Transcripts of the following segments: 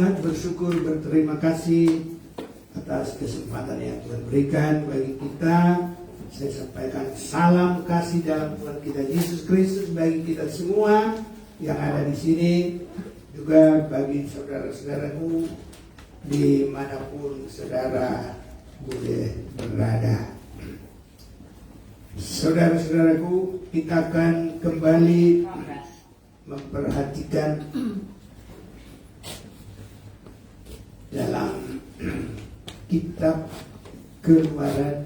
sangat bersyukur, berterima kasih atas kesempatan yang Tuhan berikan bagi kita. Saya sampaikan salam kasih dalam Tuhan kita Yesus Kristus bagi kita semua yang ada di sini, juga bagi saudara-saudaraku dimanapun saudara boleh berada. Saudara-saudaraku, kita akan kembali memperhatikan dalam kitab Keluaran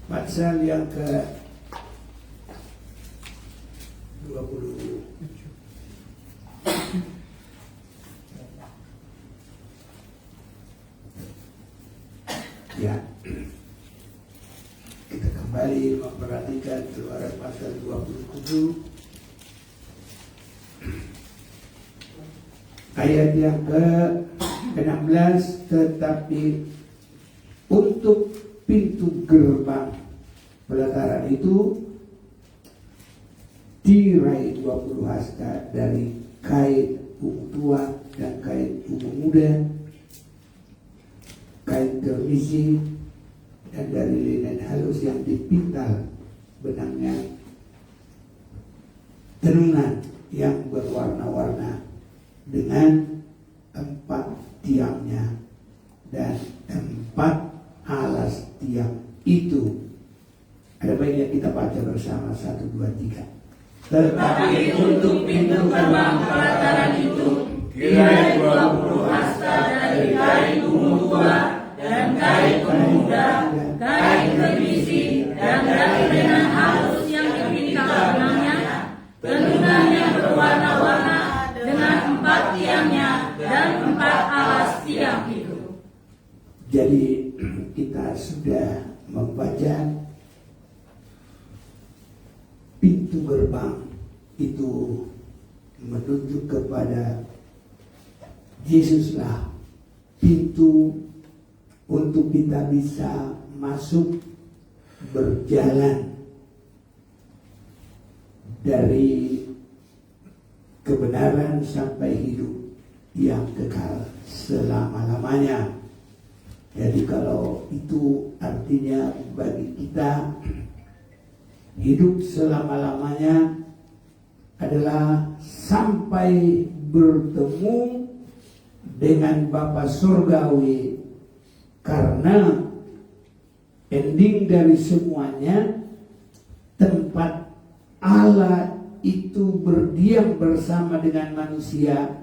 pasal yang ke 27. Ya, kita kembali memperhatikan Keluaran pasal 27 ayat yang ke-16. Tetapi untuk pintu gerbang pelataran itu diraih 20 hasta dari kain ungu tua dan kain ungu muda, kain germisi, dan dari linen halus yang dipintal benangnya tenunan yang berwarna-warna, dengan 4 tiangnya dan 4 alas tiang itu. Ada baiknya kita baca bersama 1, 2, 3. Tetapi untuk pintu gerbang pelataran itu diraih 20 hasta dari kain ungu tua dan kain ungu muda, kain germisi, dan dari linen halus yang dipintal benangnya, tenunan yang berwarna-warna, dengan 4 tiangnya dan 4 alas tiang itu. Jadi kita sudah membaca pintu gerbang itu menunjuk kepada Yesuslah pintu untuk kita bisa masuk berjalan dari kebenaran sampai hidup yang kekal selama-lamanya. Jadi kalau itu artinya bagi kita hidup selama-lamanya adalah sampai bertemu dengan Bapa Surgawi, karena ending dari semuanya tempat Allah itu berdiam bersama dengan manusia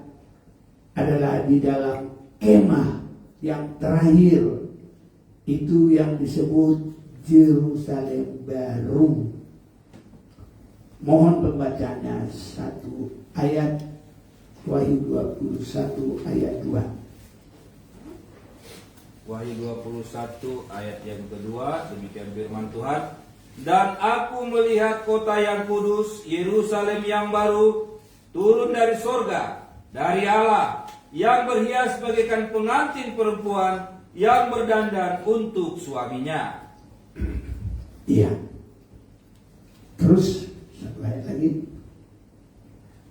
adalah di dalam kemah yang terakhir, itu yang disebut Yerusalem baru. Mohon pembacanya 1 ayat Wahyu 21 ayat 2. Wahyu 21 ayat yang kedua, demikian firman Tuhan. Dan aku melihat kota yang kudus, Yerusalem yang baru, turun dari sorga, dari Allah, yang berhias bagaikan pengantin perempuan yang berdandan untuk suaminya. Iya. Terus satu ayat lagi.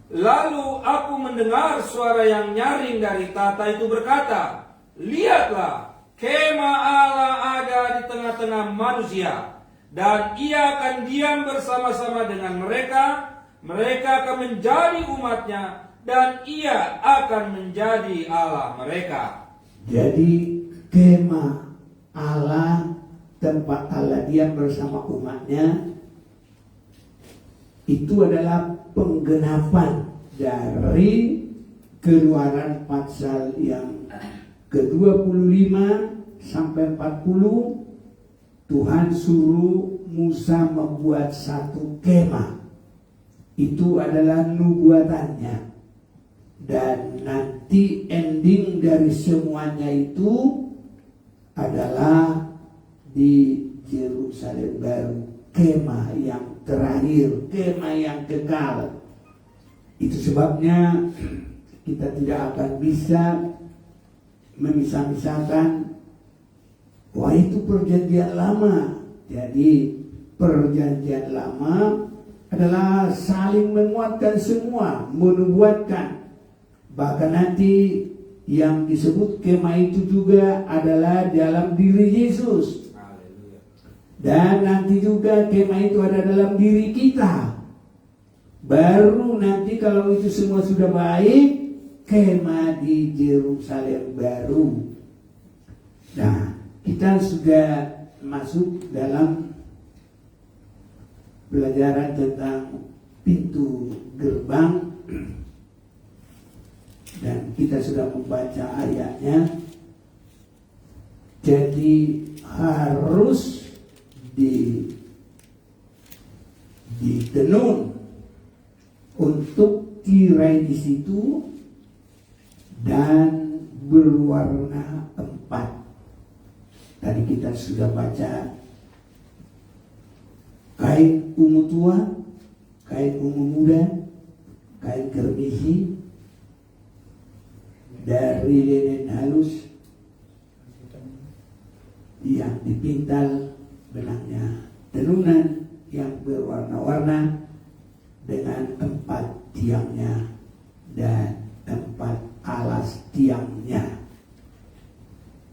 Lalu aku mendengar suara yang nyaring dari tahta itu berkata, lihatlah, kemah Allah ada di tengah-tengah manusia, dan ia akan diam bersama-sama dengan mereka. Mereka akan menjadi umatnya, dan ia akan menjadi Allah mereka. Jadi kemah Allah, tempat Allah diam bersama umatnya, itu adalah penggenapan dari Keluaran pasal yang ke-25 sampai 40. Tuhan suruh Musa membuat satu kemah. Itu adalah nubuatannya. Dan nanti ending dari semuanya itu adalah di Yerusalem baru, kemah yang terakhir, kemah yang kekal. Itu sebabnya kita tidak akan bisa memisah-misahkan Wah, itu perjanjian lama. Jadi perjanjian lama adalah saling menguatkan semua, menubuatkan. Bahkan nanti yang disebut kemah itu juga adalah dalam diri Yesus. Dan nanti juga kemah itu ada dalam diri kita. Baru nanti kalau itu semua sudah baik, kemah di Yerusalem baru. Nah, kita sudah masuk dalam pelajaran tentang pintu gerbang. Dan kita sudah membaca ayatnya. Jadi harus ditenun untuk tirai di situ dan berwarna 4. Tadi kita sudah baca kain ungu tua, kain ungu muda, kain kermisi, dari linen halus yang dipintal benangnya tenunan yang berwarna-warna dengan 4 tiangnya dan 4 alas tiangnya.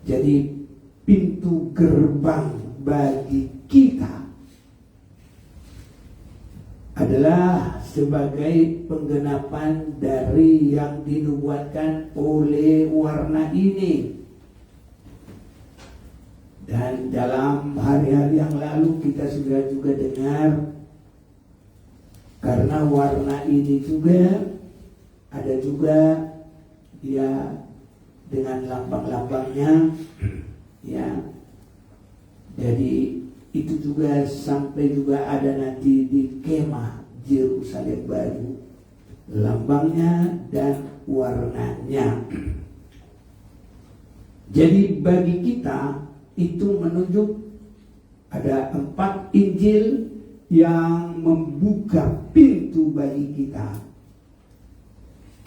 Jadi pintu gerbang bagi kita adalah sebagai penggenapan dari yang dinubuatkan oleh warna ini. Dan dalam hari-hari yang lalu kita sudah juga dengar, karena warna ini juga ada juga ya dengan lambang-lambangnya, ya. Jadi itu juga sampai juga ada nanti di kemah Yerusalem baru, lambangnya dan warnanya. Jadi bagi kita itu menunjuk ada 4 Injil yang membuka pintu bagi kita.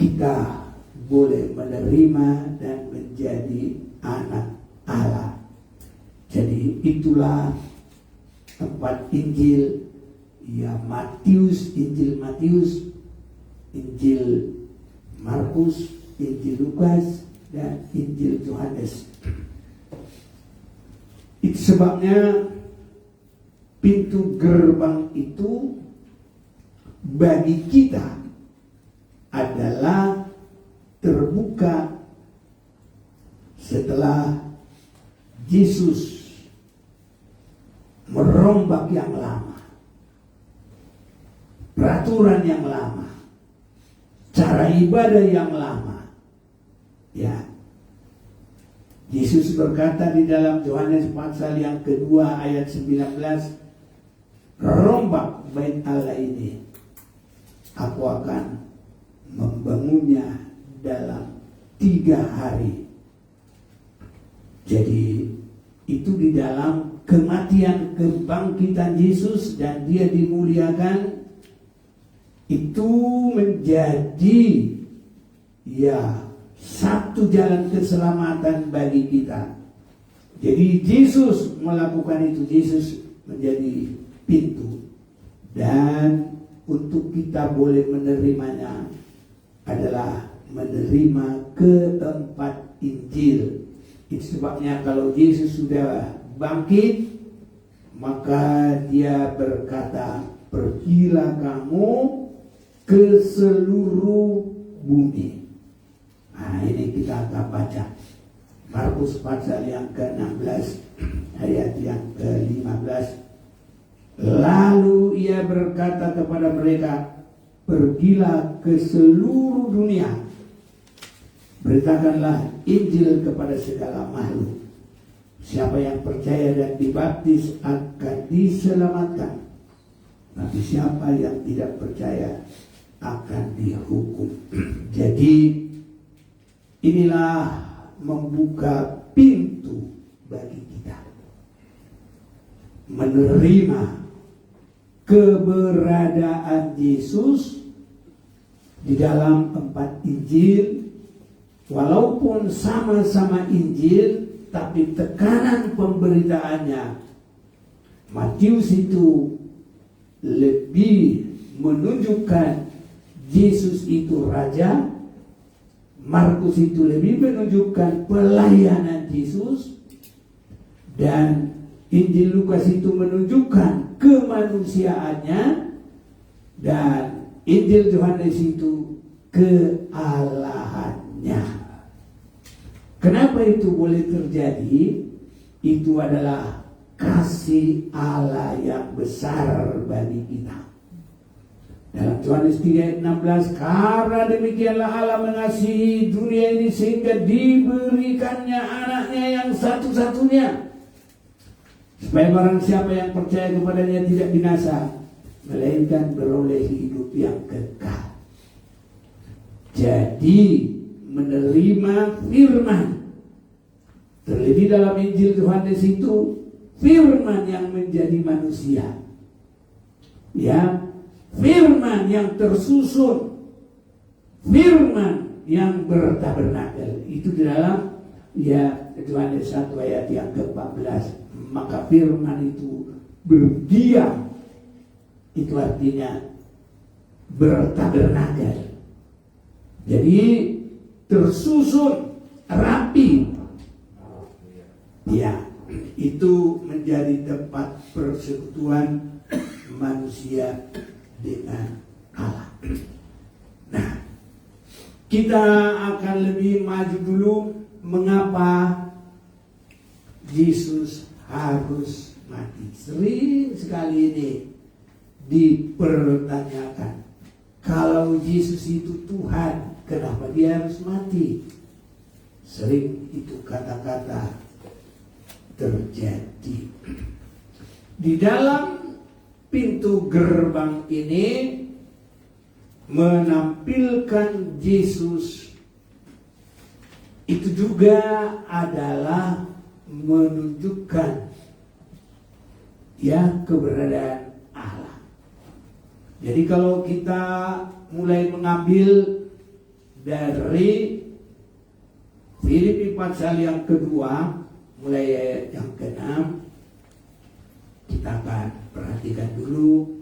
Kita boleh menerima dan menjadi anak Allah. Jadi itulah 4 Injil, ya, Matius, Injil Matius, Injil Markus, Injil Lukas, dan Injil Yohanes. Itu sebabnya pintu gerbang itu bagi kita adalah terbuka setelah Yesus merombak yang lama, peraturan yang lama, cara ibadah yang lama. Ya, Yesus berkata di dalam Yohanes pasal yang kedua ayat 19, rombak bait Allah ini, aku akan membangunnya dalam 3 hari. Jadi itu di dalam kematian kebangkitan Yesus dan dia dimuliakan, itu menjadi ya satu jalan keselamatan bagi kita. Jadi Yesus melakukan itu, Yesus menjadi pintu, dan untuk kita boleh menerimanya adalah menerima ke-4 Injil. Itu sebabnya kalau Yesus sudah bangkit, maka dia berkata, pergilah kamu ke seluruh bumi. Nah, ini kita akan baca Markus pasal yang ke-16 ayat yang ke-15. Lalu ia berkata kepada mereka, pergilah ke seluruh dunia, beritakanlah Injil kepada segala makhluk. Siapa yang percaya dan dibaptis akan diselamatkan, tapi siapa yang tidak percaya akan dihukum. Jadi inilah membuka pintu bagi kita menerima keberadaan Yesus di dalam 4 Injil. Walaupun sama-sama Injil, tapi tekanan pemberitaannya, Matius itu lebih menunjukkan Yesus itu raja, Markus itu lebih menunjukkan pelayanan Yesus, dan Injil Lukas itu menunjukkan kemanusiaannya, dan Injil Yohanes itu kealahannya. Kenapa itu boleh terjadi? Itu adalah kasih Allah yang besar bagi kita. Dalam Yohanes 3:16, karena demikianlah Allah mengasihi dunia ini sehingga diberikannya anaknya yang satu-satunya, supaya barang siapa yang percaya kepadanya tidak binasa, melainkan beroleh hidup yang kekal. Jadi menerima firman, terlebih dalam Injil Yohanes itu firman yang menjadi manusia, ya, firman yang tersusun, firman yang bertabernakel. Itu di dalam Yohanes 1 ayat yang ke-14. Maka firman itu berdiam, itu artinya bertabernakel. Jadi tersusun rapi, ya, itu menjadi tempat persekutuan manusia dengan Allah. Nah, kita akan lebih maju dulu. Mengapa Yesus harus mati? Sering sekali ini dipertanyakan, kalau Yesus itu Tuhan, kenapa dia harus mati? Sering itu kata-kata terjadi. Di dalam pintu gerbang ini menampilkan Yesus itu juga adalah menunjukkan, ya, keberadaan Allah. Jadi kalau kita mulai mengambil dari Filipi pasal yang kedua, mulai ayat yang ke-6, kita akan perhatikan dulu.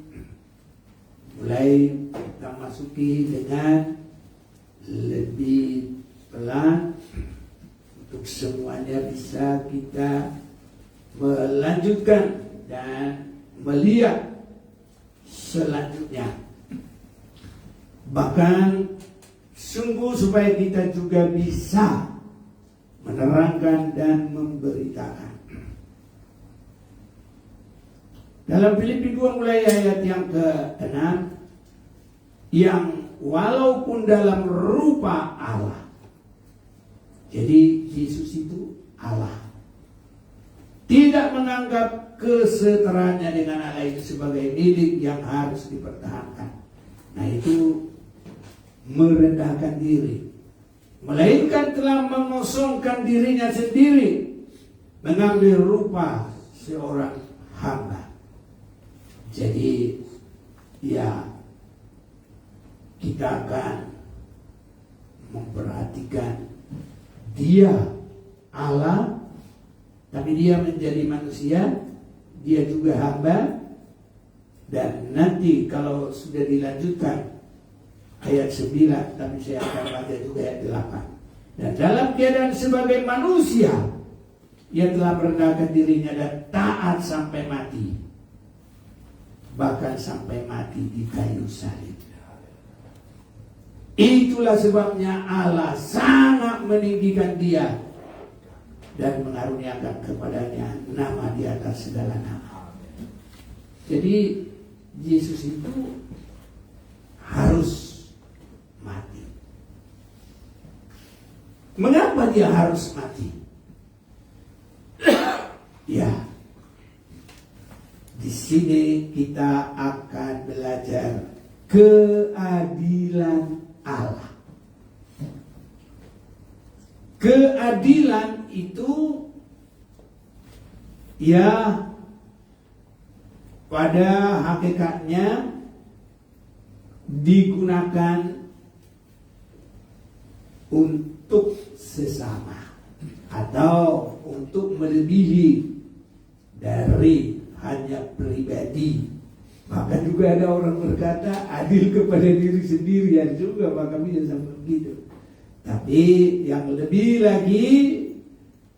Mulai kita masuki dengan lebih pelan untuk semuanya bisa kita melanjutkan dan melihat selanjutnya. Bahkan sungguh supaya kita juga bisa menerangkan dan memberitakan. Dalam Filipi 2 mulai ayat yang ke-6, yang walaupun dalam rupa Allah. Jadi Yesus itu Allah. Tidak menganggap kesetaraannya dengan Allah itu sebagai milik yang harus dipertahankan. Nah, itu merendahkan diri, melainkan telah mengosongkan dirinya sendiri, mengambil rupa seorang hamba. Jadi, ya, kita akan memperhatikan dia Allah, tapi dia menjadi manusia, dia juga hamba. Dan nanti kalau sudah dilanjutkan ayat 9, tapi saya akan baca juga ayat 8. Dan dalam keadaan sebagai manusia, ia telah merendahkan dirinya dan taat sampai mati, bahkan sampai mati di kayu salib. Itulah sebabnya Allah sangat meninggikan dia dan mengaruniakan kepadanya nama di atas segala nama. Jadi Yesus itu harus mati. Mengapa dia harus mati? Ya, di sini kita akan belajar keadilan Allah. Keadilan itu, ya, pada hakikatnya digunakan untuk sesama. atau untuk melebihi dari hanya pribadi. Bahkan juga ada orang berkata adil kepada diri sendiri, ya juga maka bisa sampai begitu. Tapi yang lebih lagi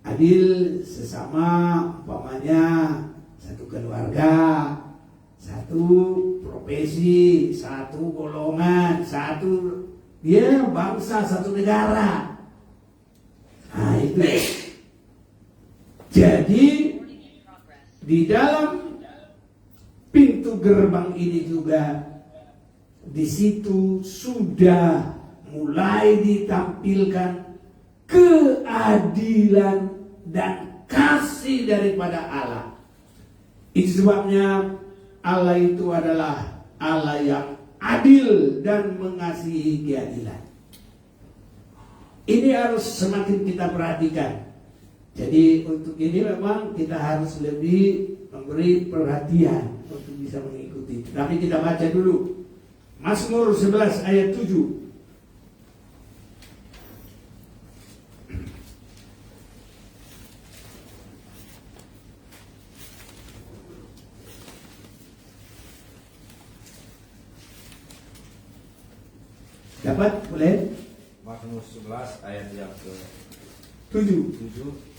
adil sesama, umpamanya satu keluarga, satu profesi, satu golongan, satu bangsa, satu negara. Nah itu. Jadi di dalam pintu gerbang ini juga di situ sudah mulai ditampilkan keadilan dan kasih daripada Allah. Itu sebabnya Allah itu adalah Allah yang adil dan mengasihi keadilan. Ini harus semakin kita perhatikan. Jadi untuk ini memang kita harus lebih memberi perhatian untuk bisa mengikuti. Tapi kita baca dulu Mazmur 11 ayat 7. Dapat? Boleh? Mazmur 11 ayat yang ke-7.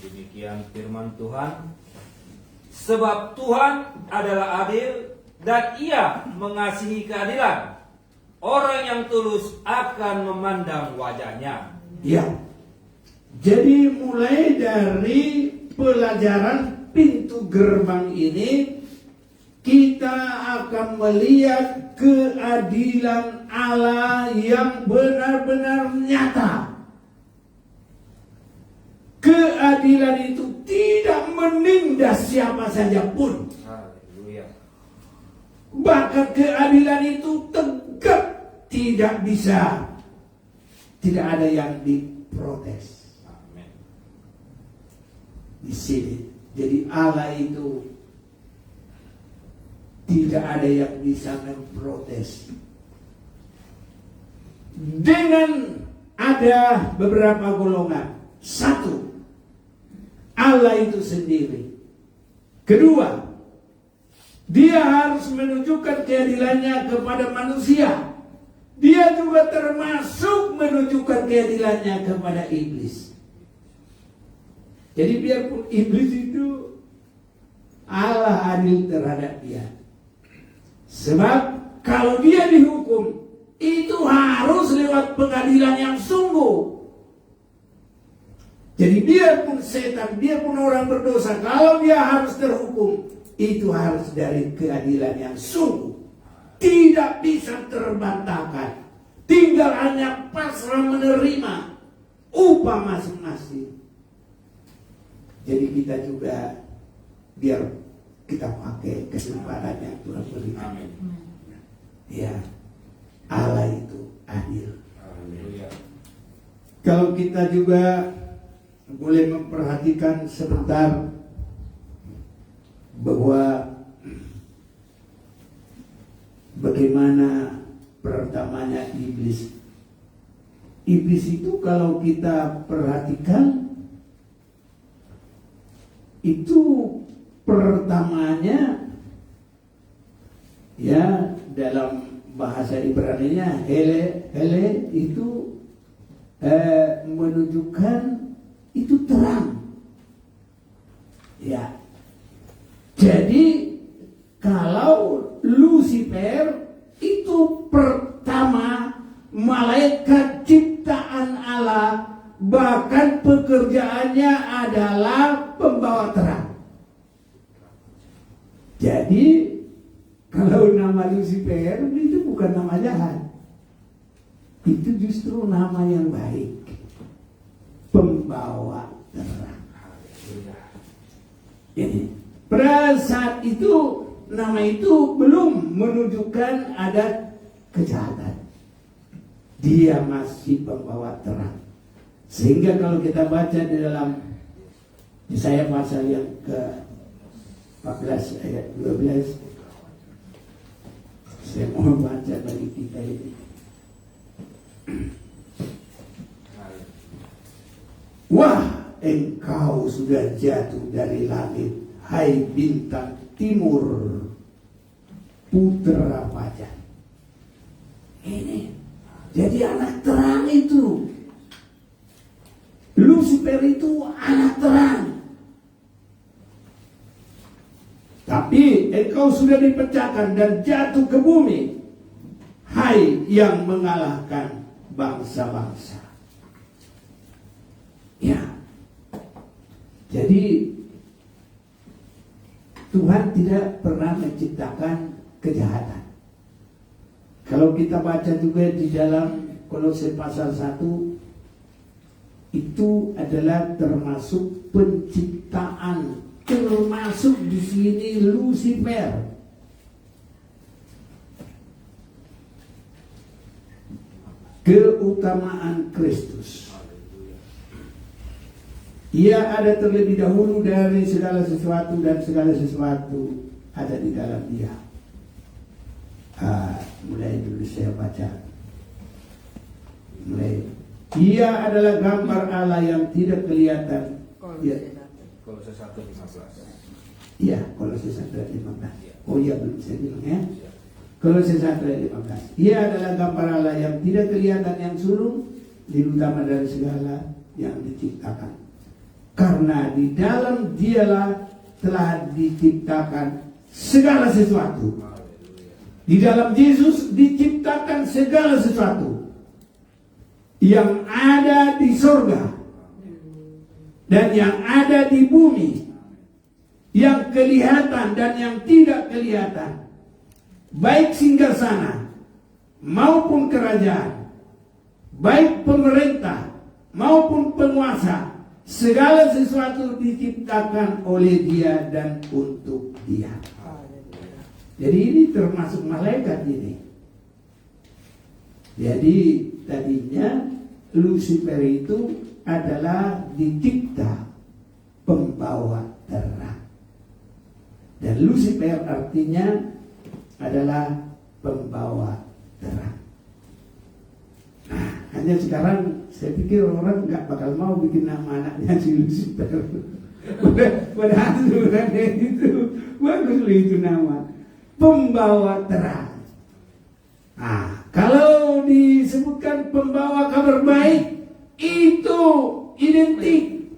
Demikian firman Tuhan. Sebab Tuhan adalah adil dan Ia mengasihi keadilan. Orang yang tulus akan memandang wajahnya. Ya. Jadi mulai dari pelajaran pintu gerbang ini kita akan melihat keadilan Allah yang benar-benar nyata. Keadilan itu tidak menindas siapa saja pun. Haleluya. Bahkan keadilan itu tegak, tidak ada yang diprotes. Amin. Di sini. Jadi Allah itu tidak ada yang bisa memprotes. Dengan ada beberapa golongan. Satu, Allah itu sendiri. Kedua, Dia harus menunjukkan keadilannya kepada manusia. Dia juga termasuk menunjukkan keadilannya kepada iblis. Jadi biarpun iblis itu Allah adil terhadap dia. Sebab kalau dia dihukum, itu harus lewat pengadilan yang sungguh. Jadi biarpun setan, biarpun orang berdosa, kalau dia harus terhukum, itu harus dari keadilan yang sungguh. Tidak bisa terbantahkan. Tinggal hanya pasrah menerima upah masing-masing. Jadi kita juga biar kita pakai kesempatan yang Tuhan berikan. Amin. Ya, Allah itu adil. Haleluya. Kalau kita juga boleh memperhatikan sebentar bahwa bagaimana pertamanya iblis. Iblis itu kalau kita perhatikan itu pertamanya ya dalam bahasa Ibrani-nya hele itu menunjukkan itu terang. Ya. Jadi kalau Lucifer itu pertama malaikat ciptaan Allah, bahkan pekerjaannya adalah pembawa terang. Jadi kalau nama Lucifer itu bukan nama jahat. Itu justru nama yang baik. Pembawa terang. Jadi pada saat itu nama itu belum menunjukkan ada kejahatan. Dia masih pembawa terang. Sehingga kalau kita baca di dalam Yesaya pasal yang ke-14 ayat 12, saya mau baca bagi kita ini. Wah, engkau sudah jatuh dari langit, hai bintang timur, putra fajar. Ini jadi anak terang itu. Lucifer itu anak terang. Tapi engkau sudah dipecahkan dan jatuh ke bumi, hai yang mengalahkan bangsa-bangsa. Ya. Jadi Tuhan tidak pernah menciptakan kejahatan. Kalau kita baca juga di dalam Kolose pasal 1, itu adalah termasuk penciptaan, termasuk di sini Lucifer. Keutamaan Kristus. Ia ada terlebih dahulu dari segala sesuatu dan segala sesuatu ada di dalam Dia. Mulai dulu saya baca. Ia adalah gambar Allah yang tidak kelihatan. Kolose 1:15. Iya, Kolose 1:15. Oh iya, belum saya bilang ya. Kolose 1:15. Ia adalah gambar Allah yang tidak kelihatan, yang sulung, lebih utama dari segala yang diciptakan. Karena di dalam Dialah telah diciptakan segala sesuatu. Di dalam Yesus diciptakan segala sesuatu yang ada di surga dan yang ada di bumi, yang kelihatan dan yang tidak kelihatan, baik singgasana maupun kerajaan, baik pemerintah maupun penguasa. Segala sesuatu diciptakan oleh Dia dan untuk Dia. Jadi ini termasuk malaikat ini. Jadi tadinya Lucifer itu adalah dicipta pembawa terang. Dan Lucifer artinya adalah pembawa terang. Nah, hanya sekarang saya pikir orang nggak bakal mau bikin nama anaknya si Lucifer. Padahal sebenarnya itu bagus loh itu nama. Pembawa terang. Nah, kalau disebutkan pembawa kabar baik, itu identik,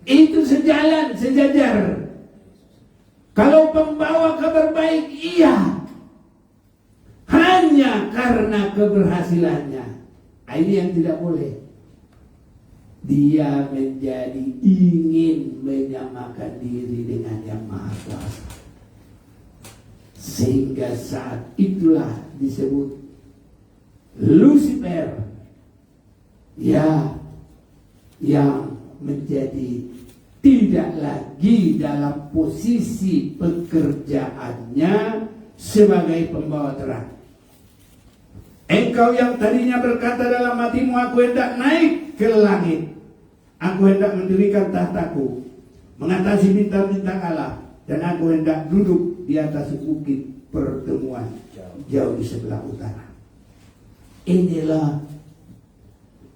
itu sejalan, sejajar. Kalau pembawa kabar baik, iya, hanya karena keberhasilannya. Nah, ini yang tidak boleh. Dia menjadi ingin menyamakan diri dengan Yang Maha Kuasa. Sehingga saat itulah disebut Lucifer, ya, yang menjadi tidak lagi dalam posisi pekerjaannya sebagai pembawa terang. Engkau yang tadinya berkata dalam hatimu, aku hendak naik ke langit, aku hendak mendirikan tahtaku, mengatasi bintang-bintang Allah, dan aku hendak duduk di atas bukit pertemuan jauh di sebelah utara. Inilah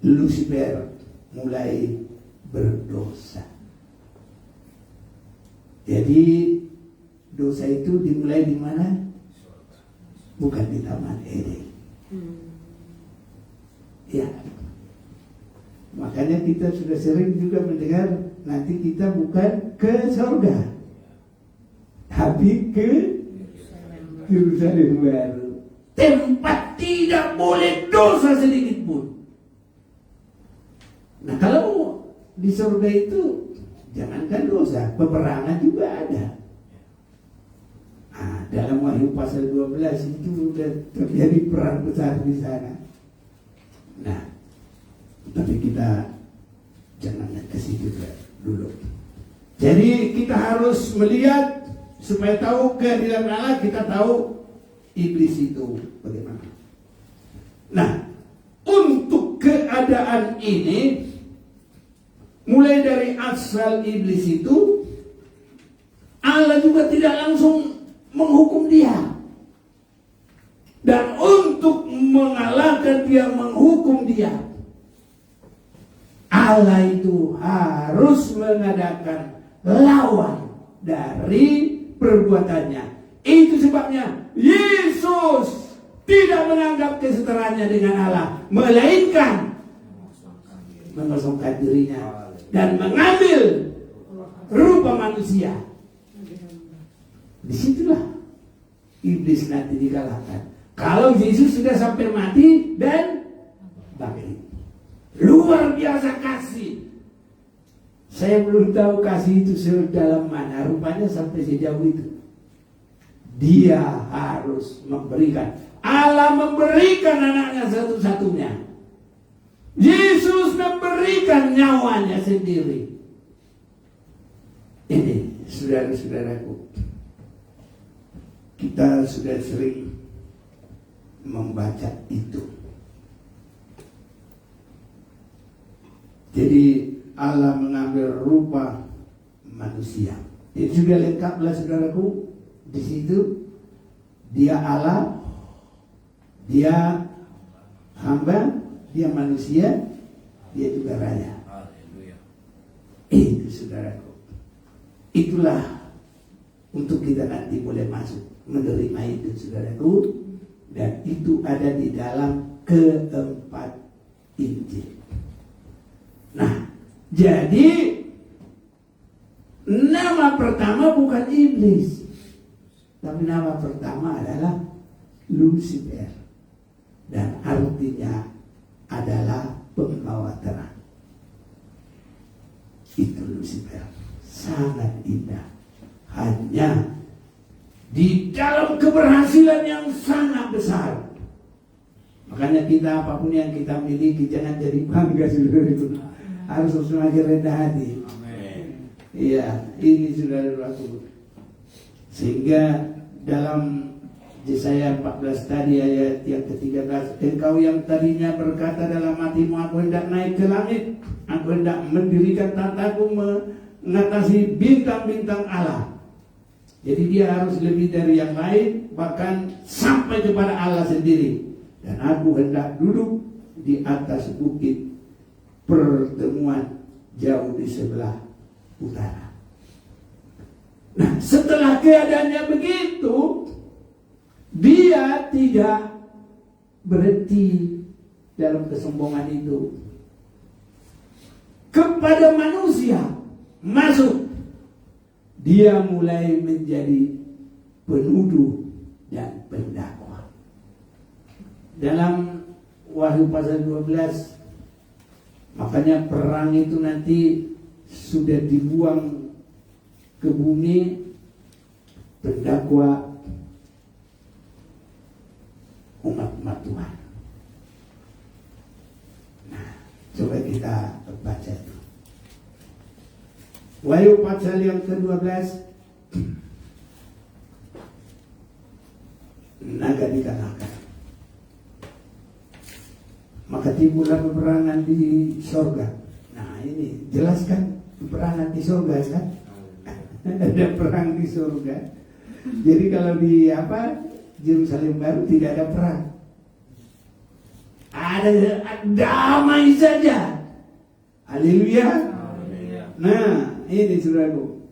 Lucifer mulai berdosa. Jadi dosa itu dimulai di mana? Bukan di Taman Eden. Ya. Makanya kita sudah sering juga mendengar nanti kita bukan ke surga, tapi ke Yerusalem baru. Tempat tidak boleh dosa sedikit pun. Nah, kalau di surga itu jangankan dosa, peperangan juga ada. Nah, dalam Wahyu pasal 12 itu sudah terjadi perang besar di sana. Nah, tapi kita jangan ke situ dulu. Jadi kita harus melihat supaya tahu kehadiran Allah, kita tahu iblis itu bagaimana. Nah, untuk keadaan ini, mulai dari asal iblis itu, Allah juga tidak langsung menghukum dia. Dan untuk mengalahkan dia, menghukum dia, Allah itu harus mengadakan lawan dari perbuatannya. Itu sebabnya Yesus tidak menganggap kesetaraannya dengan Allah, melainkan mengosongkan dirinya dan mengambil rupa manusia. Disitulah iblis nanti dikalahkan. Kalau Yesus sudah sampai mati dan bangkit. Luar biasa kasih. Saya belum tahu kasih itu sedalam mana. Rupanya sampai sejauh itu. Dia harus memberikan. Allah memberikan anaknya satu-satunya. Yesus memberikan nyawanya sendiri. Ini saudara-saudaraku, kita sudah sering membaca itu. Jadi Allah mengambil rupa manusia. Itu sudah lengkaplah saudaraku. Di situ dia Allah, dia hamba, dia manusia, dia juga raja. Itu saudaraku. Itulah untuk kita nanti boleh masuk menerima itu saudaraku. Dan itu ada di dalam keempat Injil. Nah, jadi nama pertama bukan iblis, tapi nama pertama adalah Lucifer, dan artinya adalah pembawa terang. Itu Lucifer, sangat indah. Hanya di dalam keberhasilan yang sangat besar. Makanya kita apapun yang kita miliki jangan jadi bangga saudara-saudara. Harus semakin rendah hati. Iya, ini saudara-saudaraku. Sehingga dalam Yesaya 14 tadi ayat yang ke-13, engkau yang tadinya berkata dalam hatimu, aku hendak naik ke langit, aku hendak mendirikan tataku mengatasi bintang-bintang Allah. Jadi dia harus lebih dari yang lain, bahkan sampai kepada Allah sendiri. Dan aku hendak duduk di atas bukit pertemuan jauh di sebelah utara. Nah, setelah keadaannya begitu, dia tidak berhenti dalam kesombongan itu. Kepada manusia masuk, dia mulai menjadi penuduh dan pendakwa. Dalam Wahyu pasal 12, makanya perang itu nanti sudah dibuang ke bumi, pendakwa umat Tuhan. Nah, coba kita baca itu. Wahyu pasal yang ke-12, naga dikalahkan. Maka timbullah peperangan di sorga. Nah ini jelaskan peperangan di sorga kan? Ada perang di sorga. Jadi kalau di Yerusalem baru tidak ada perang. Ada damai saja. Haleluya. Nah ini saudaraku,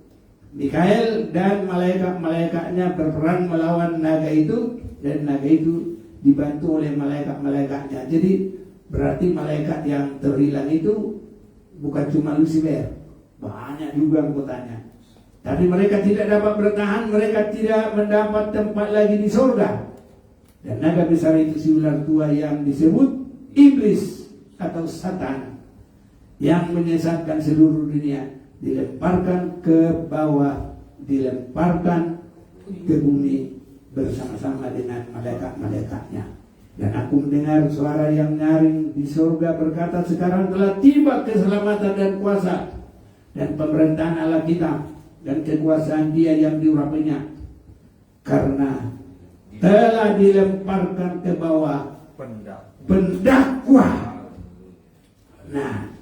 Mikael dan malaikat-malaikatnya berperang melawan naga itu, dan naga itu dibantu oleh malaikat-malaikatnya. Jadi berarti malaikat yang terhilang itu bukan cuma Lucifer, banyak juga anggotanya. Tapi mereka tidak dapat bertahan, mereka tidak mendapat tempat lagi di surga. Dan naga besar itu si ular tua yang disebut iblis atau Satan, yang menyesatkan seluruh dunia, dilemparkan ke bawah, dilemparkan ke bumi bersama-sama dengan malaikat-malaikatnya. Dan aku mendengar suara yang nyaring di surga berkata, sekarang telah tiba keselamatan dan kuasa dan pemerintahan Allah kita dan kekuasaan Dia yang diurapinya, karena telah dilemparkan ke bawah pendakwa. Nah,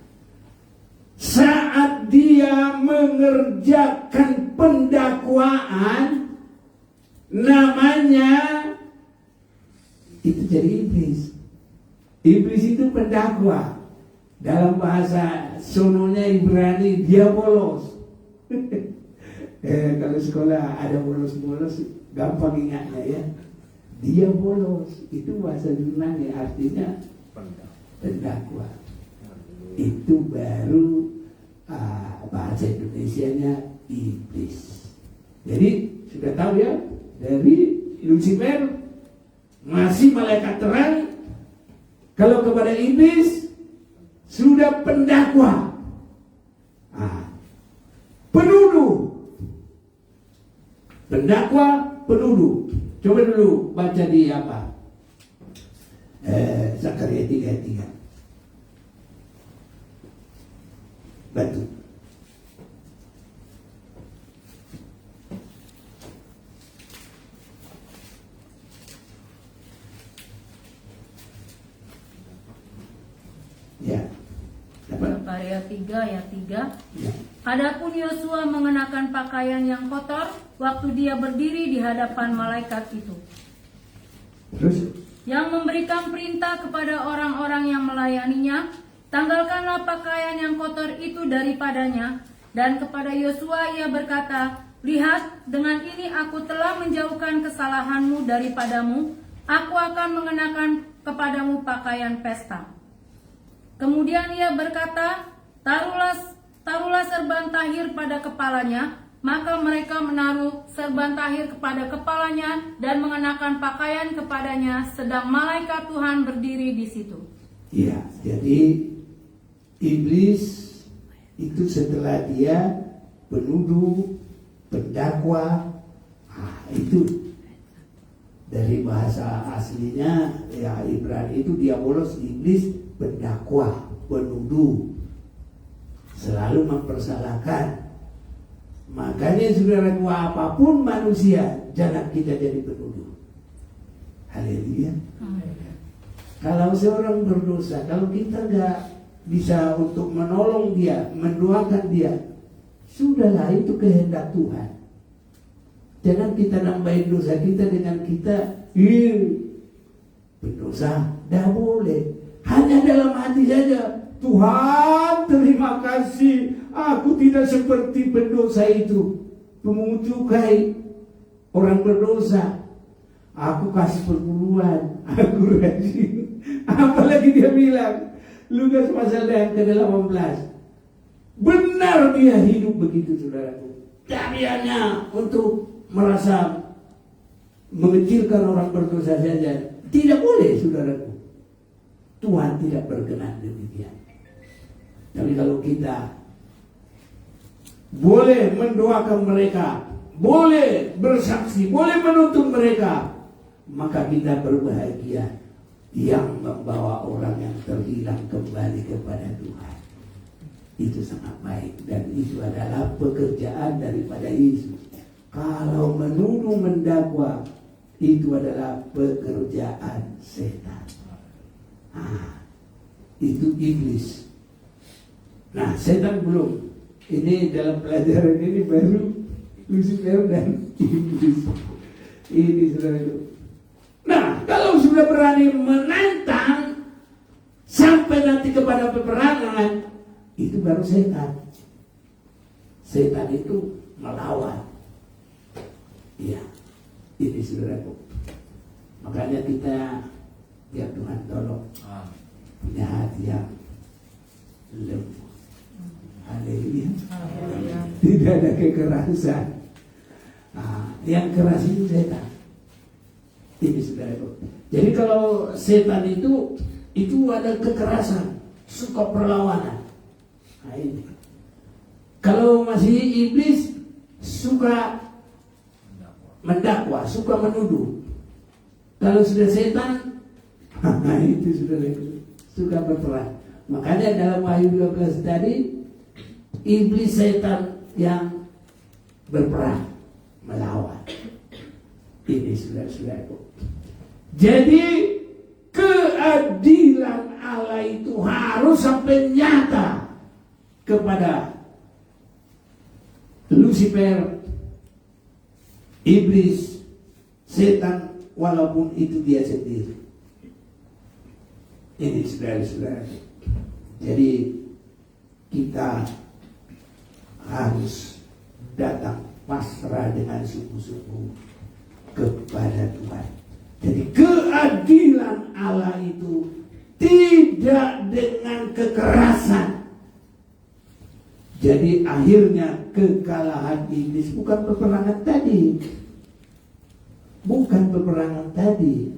saat dia mengerjakan pendakwaan, namanya itu jadi iblis. Iblis itu pendakwa. Dalam bahasa sononya Ibrani, diabolos. Kalau sekolah ada bolos-bolos, gampang ingatnya ya. Diabolos itu bahasa Yunani, artinya pendakwa. Itu baru bahasa Indonesianya iblis. Jadi sudah tahu ya, dari Lucifer masih malaikat terang, kalau kepada iblis sudah pendakwa, penuduh, pendakwa, penuduh. Coba dulu baca di apa? Zakaria 3 ayat 3. Bantu. Ya. Dapat? Zakaria 3 ayat 3. Ya. Adapun Yosua mengenakan pakaian yang kotor waktu dia berdiri di hadapan malaikat itu, Terus? yang memberikan perintah kepada orang-orang yang melayaninya, tanggalkanlah pakaian yang kotor itu daripadanya. Dan kepada Yosua ia berkata, lihat, dengan ini aku telah menjauhkan kesalahanmu daripadamu, aku akan mengenakan kepadamu pakaian pesta. Kemudian ia berkata, taruhlah serban tahir pada kepalanya. Maka mereka menaruh serban tahir kepada kepalanya dan mengenakan pakaian kepadanya, sedang malaikat Tuhan berdiri di situ. Iya, jadi iblis itu setelah dia penuduh, pendakwa, itu dari bahasa aslinya ya Ibrani itu diabolos, iblis, pendakwa, penuduh, selalu mempersalahkan. Makanya saudaraku, apapun manusia, jangan kita jadi penuduh. Haleluya. Kalau seorang berdosa, kalau kita nggak bisa untuk menolong dia, mendoakan dia, sudahlah, itu kehendak Tuhan. Jangan kita nambahin dosa kita dengan kita berdosa. Tidak boleh. Hanya dalam hati saja, Tuhan terima kasih, aku tidak seperti pendosa itu, pemungut cukai, orang berdosa. Aku kasih perpuluhan, aku rajin. Apalagi dia bilang, Lukas pasal yang ke-18. Benar dia hidup begitu, saudaraku. Tapi hanya untuk merasa mengecilkan orang berdosa saja. Tidak boleh, saudaraku. Tuhan tidak berkenan demikian. Tapi kalau kita boleh mendoakan mereka, boleh bersaksi, boleh menuntun mereka, maka kita berbahagia yang membawa orang yang terhilang kembali kepada Tuhan. Itu sangat baik, dan itu adalah pekerjaan daripada Yesus. Kalau menuduh, mendakwa, itu adalah pekerjaan setan. Itu iblis. Nah, setan belum. Ini dalam pelajaran ini baru Lucifer dan iblis. Ini saudara itu. Nah, kalau sudah berani menantang sampai nanti kepada peperangan, itu baru setan. Setan itu melawan. Iya, ini saudaraku. Makanya kita, ya Tuhan tolong punya hati yang lembut. Haleluya. Tidak ada kekerasan. Yang keras itu setan. Ini saudaraku. Jadi kalau setan itu ada kekerasan, suka perlawanan. Nah, ini. Kalau masih iblis, suka mendakwa, suka menuduh. Kalau sudah setan, itu sudah suka berperang. Makanya dalam Wahyu 12 tadi, iblis setan yang berperang, melawan. Ini saudara-saudaraku. Jadi keadilan Allah itu harus sampai nyata kepada Lucifer, iblis, setan, walaupun itu dia sendiri. Ini saudara-saudara. Jadi kita harus datang pasrah dengan sungguh-sungguh kepada Tuhan. Jadi keadilan Allah itu tidak dengan kekerasan. Jadi akhirnya kekalahan iblis bukan peperangan tadi. Bukan peperangan tadi.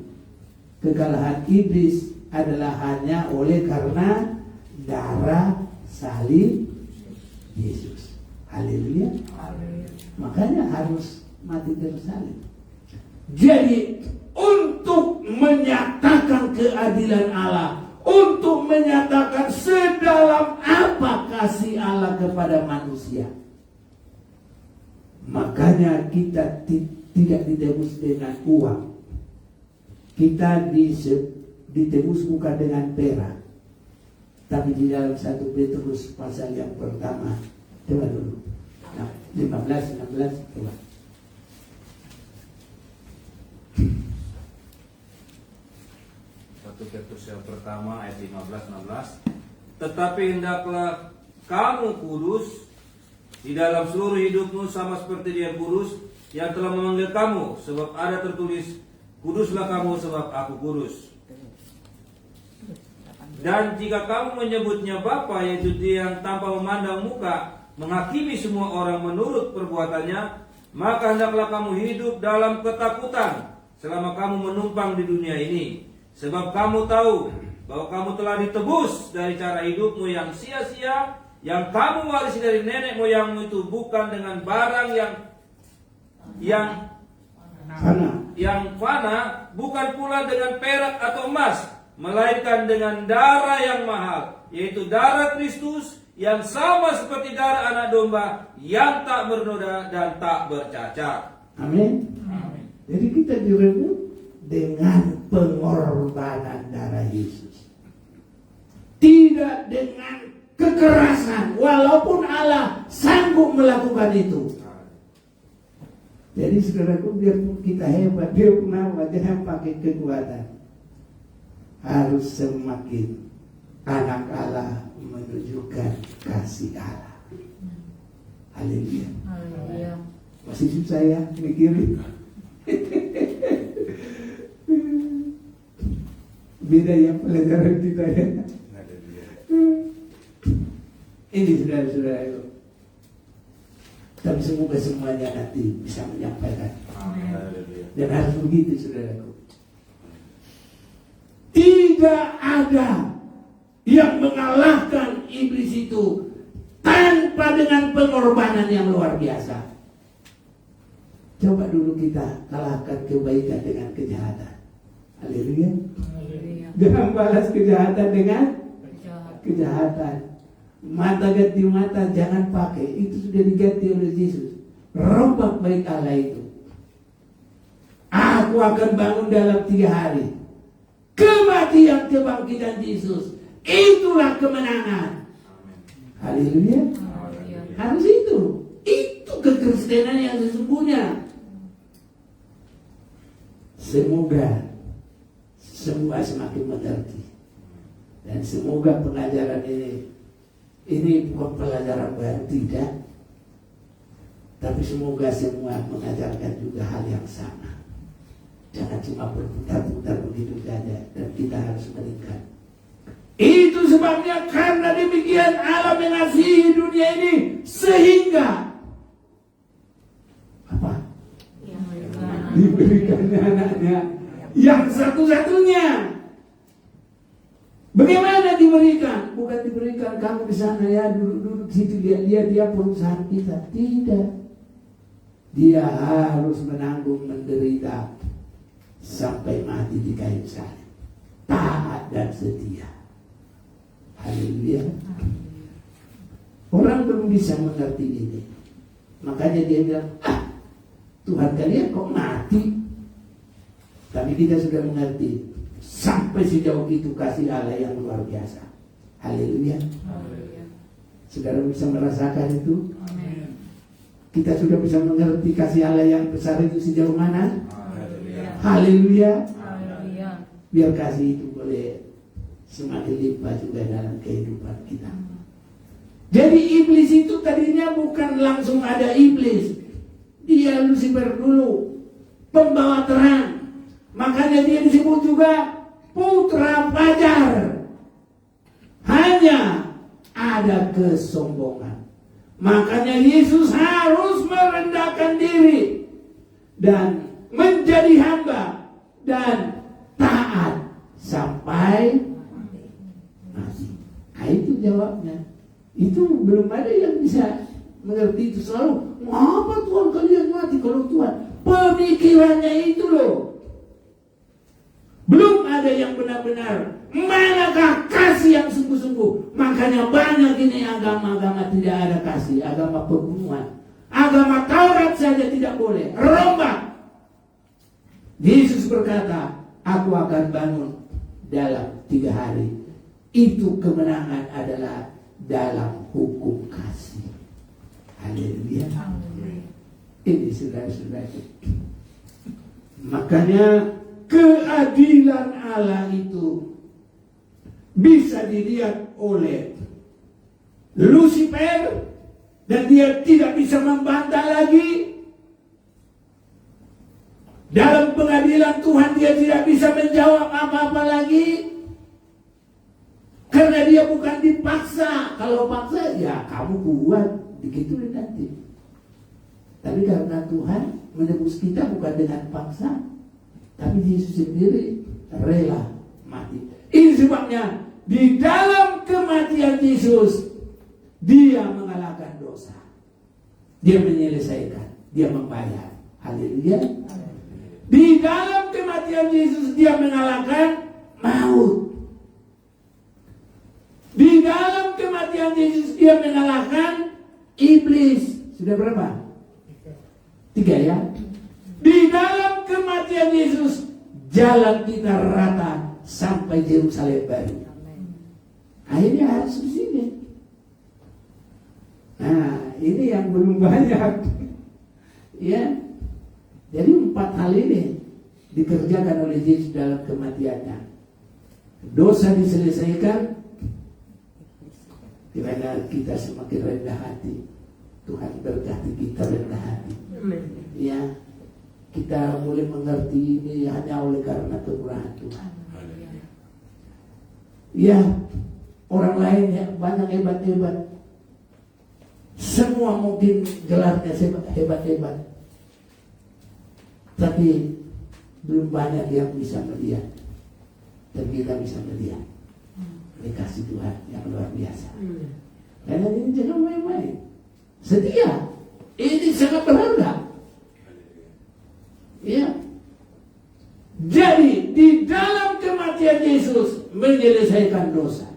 Kekalahan iblis adalah hanya oleh karena darah salib Yesus. Haleluya. Makanya harus mati tersalib. Jadi untuk menyatakan keadilan Allah, untuk menyatakan sedalam apa kasih Allah kepada manusia, makanya kita tidak ditebus dengan uang. Kita ditebus bukan dengan perak, tapi di dalam 1 Petrus pasal yang pertama. Coba dulu. Nah, 15, 16, coba. 1 Petrus yang pertama ayat 15-16. Tetapi hendaklah kamu kudus di dalam seluruh hidupmu sama seperti Dia kudus yang telah memanggil kamu, sebab ada tertulis, kuduslah kamu sebab aku kudus. Dan jika kamu menyebutnya Bapa, yaitu Dia yang tanpa memandang muka menghakimi semua orang menurut perbuatannya, maka hendaklah kamu hidup dalam ketakutan selama kamu menumpang di dunia ini. Sebab kamu tahu bahwa kamu telah ditebus dari cara hidupmu yang sia-sia, yang kamu warisi dari nenek moyangmu itu, bukan dengan barang yang fana, bukan pula dengan perak atau emas, melainkan dengan darah yang mahal, yaitu darah Kristus, yang sama seperti darah anak domba yang tak bernoda dan tak bercacat. Amin. Jadi kita direbut dengan pengorbanan darah Yesus, tidak dengan kekerasan, walaupun Allah sanggup melakukan itu. Jadi saudaraku, biarpun kita hebat, biarpun apa, jangan pakai kekuatan. Harus semakin anak Allah menunjukkan kasih Allah. Haleluya. Masih susah ya mikirin. Beda ya pelajaran kita ya. Ini saudara-saudara, tapi semoga semuanya nanti bisa menyampaikan. Dan harus begitu saudaraku. Tidak ada yang mengalahkan iblis itu tanpa dengan pengorbanan yang luar biasa. Coba dulu kita kalahkan kebaikan dengan kejahatan. Haleluya. Jangan balas kejahatan dengan kejahatan. Mata ganti mata jangan pakai. Itu sudah diganti oleh Yesus. Rombak baik Allah itu. Aku akan bangun dalam 3 hari. Kematian kebangkitan Yesus, itulah kemenangan. Haleluya. Harus itu. Itu kekristenan yang sesungguhnya. Semoga semua semakin mengerti. Dan semoga pengajaran ini bukan pelajaran baru, tidak. Tapi semoga semua mengajarkan juga hal yang sama. Jangan cuma berputar-putar begitu saja, dan kita harus meningkat. Itu sebabnya karena demikian Allah mengasihi dunia ini sehingga apa? Diberikannya anaknya yang satu-satunya. Bagaimana diberikan? Bukan diberikan kamu di sana ya, duduk situ lihat dia perusahaan kita. Tidak. Dia harus menanggung menderita sampai mati di kayu salib. Taat dan setia. Haleluya. Orang belum bisa mengerti ini. Makanya dia bilang, Tuhan kalian kok mati? Tapi kita sudah mengerti. Sampai sejauh itu kasih Allah yang luar biasa. Haleluya. Saudara bisa merasakan itu? Amen. Kita sudah bisa mengerti kasih Allah yang besar itu sejauh mana? Haleluya. Biar kasih itu boleh semakin limpah juga dalam kehidupan kita. Jadi iblis itu tadinya bukan langsung ada iblis. Dia Lucifer dulu, pembawa terang. Makanya dia disebut juga putra fajar. Hanya ada kesombongan. Makanya Yesus harus merendahkan diri dan menjadi hamba dan taat sampai mati. Nah, itu jawabnya. Itu belum ada yang bisa mengerti itu. Selalu, mengapa Tuhan kalian mati? Kalau Tuhan, pemikirannya itu loh. Belum ada yang benar-benar. Manakah kasih yang sungguh-sungguh? Makanya banyak ini agama-agama tidak ada kasih. Agama pembunuhan. Agama Taurat saja tidak boleh. Rombak. Yesus berkata, aku akan bangun dalam 3 hari. Itu kemenangan adalah dalam hukum kasih. Haleluya. Ini saudara-saudara. Makanya keadilan Allah itu bisa dilihat oleh Lucifer dan dia tidak bisa membantah lagi. Dalam pengadilan Tuhan dia tidak bisa menjawab apa-apa lagi. Karena dia bukan dipaksa. Kalau paksa, ya kamu buat begitu nanti. Tapi karena Tuhan menebus kita bukan dengan paksa, tapi Yesus sendiri rela mati. Ini sebabnya di dalam kematian Yesus dia mengalahkan dosa. Dia menyelesaikan, dia membayar. Haleluya. Di dalam kematian Yesus dia mengalahkan maut. Di dalam kematian Yesus dia mengalahkan iblis. Sudah berapa? 3 ya. Di dalam kematian Yesus jalan kita rata sampai Yerusalem baru. Akhirnya harus di sini. Nah, ini yang belum banyak. Ya. Jadi 4 hal ini dikerjakan oleh Yesus dalam kematiannya. Dosa diselesaikan. Kiranya kita semakin rendah hati. Tuhan berkati kita rendah hati. Ya, kita boleh mengerti ini hanya oleh karena kemurahan Tuhan. Ya, orang lain yang banyak hebat-hebat. Semua mungkin gelarnya hebat-hebat. Tapi belum banyak yang bisa melihat. Dan kita bisa melihat. Kasih Tuhan yang luar biasa. Karena ini jangan main-main. Setia. Ini sangat berharga. Ya. Jadi di dalam kematian Yesus menyelesaikan dosa.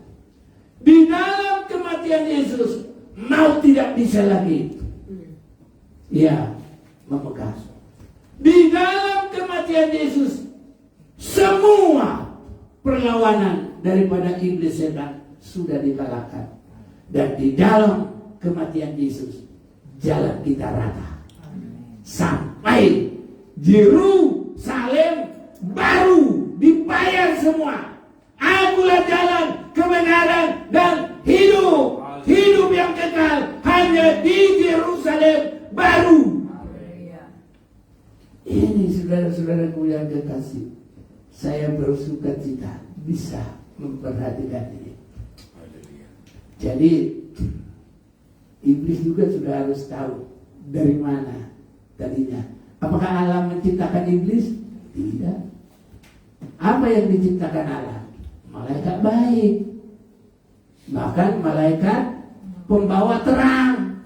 Di dalam kematian Yesus maut tidak bisa lagi. Ya, memegang. Di dalam kematian Yesus semua perlawanan daripada iblis setan sudah dikalahkan. Dan di dalam kematian Yesus jalan kita rata sampai Yerusalem baru dibayar semua. Akulah jalan, kebenaran dan hidup. Hidup yang kekal hanya di Yerusalem baru. Ini saudara-saudaraku yang kekasih, saya bersuka cita bisa memperhatikan ini. Jadi iblis juga sudah harus tahu dari mana tadinya. Apakah Allah menciptakan iblis? Tidak. Apa yang diciptakan Allah? Malaikat baik. Bahkan malaikat pembawa terang